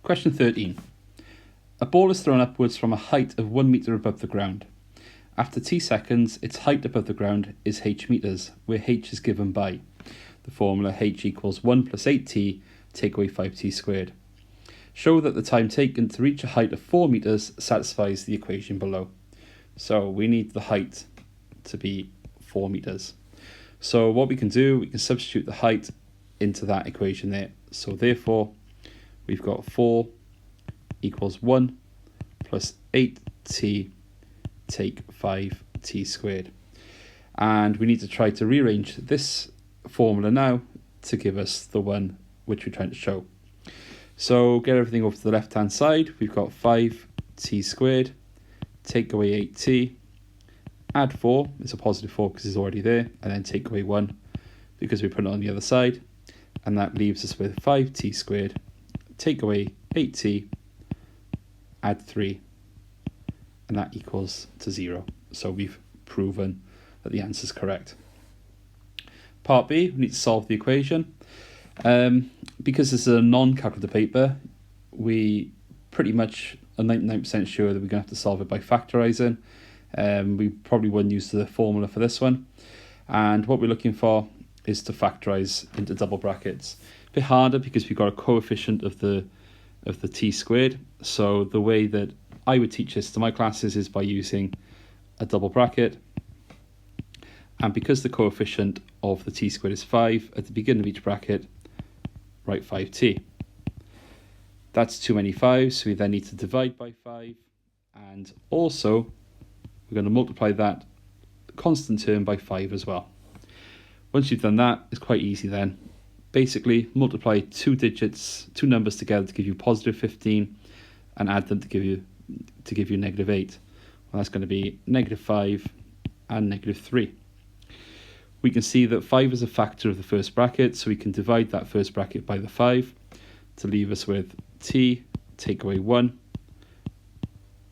Question 13. A ball is thrown upwards from a height of 1 meter above the ground. After t seconds, its height above the ground is h meters, where h is given by the formula h equals 1 plus 8t, take away 5t squared. Show that the time taken to reach a height of 4 meters satisfies the equation below. So we need the height to be 4 meters. So what we can do, we can substitute the height into that equation there. So therefore, we've got 4 equals 1 plus 8t take 5t squared. And we need to try to rearrange this formula now to give us the one which we're trying to show. So get everything over to the left hand side. We've got 5t squared, take away 8t, add 4, it's a positive 4 because it's already there, and then take away 1 because we put it on the other side, and that leaves us with 5t squared, take away 8t, add 3, and that equals to 0. So we've proven that the answer is correct. Part B, we need to solve the equation. Because this is a non-calculator paper, we pretty much are 99% sure that we're going to have to solve it by factorising. We probably wouldn't use the formula for this one. And what we're looking for is to factorise into double brackets. A bit harder because we've got a coefficient of the t squared. So the way that I would teach this to my classes is by using a double bracket. And because the coefficient of the t squared is 5, at the beginning of each bracket, write 5t. That's too many 5s, so we then need to divide by 5. And also, we're going to multiply that constant term by 5 as well. Once you've done that, it's quite easy then. Basically, multiply two numbers together to give you positive 15, and add them to give you negative 8. Well, that's going to be negative 5 and negative 3. We can see that 5 is a factor of the first bracket, so we can divide that first bracket by the 5 to leave us with t, take away 1,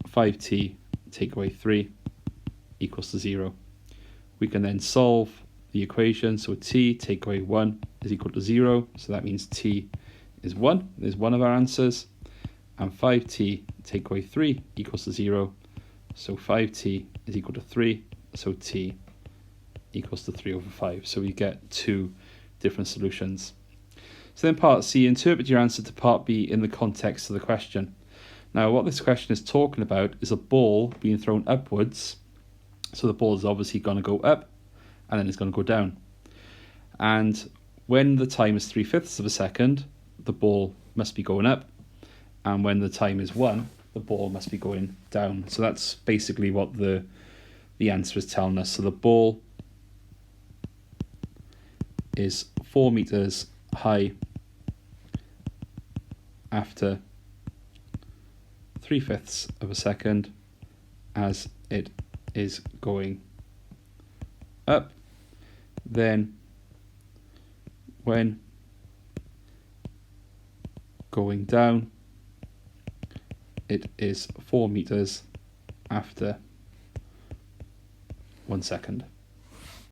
5t, take away 3, equals to 0. We can then solve the equation, so t, take away 1 is equal to 0, so that means t is 1, there's one of our answers, and 5t, take away 3 equals to 0, so 5t is equal to 3, so t equals to 3 over 5. So we get two different solutions. So then part C, interpret your answer to part B in the context of the question. Now what this question is talking about is a ball being thrown upwards. So the ball is obviously going to go up and then it's going to go down. And when the time is 3/5 of a second, the ball must be going up. And when the time is 1, the ball must be going down. So that's basically what the answer is telling us. So the ball is 4 meters high after 3/5 of a second as it is going up. Then when going down, it is 4 meters after 1 second.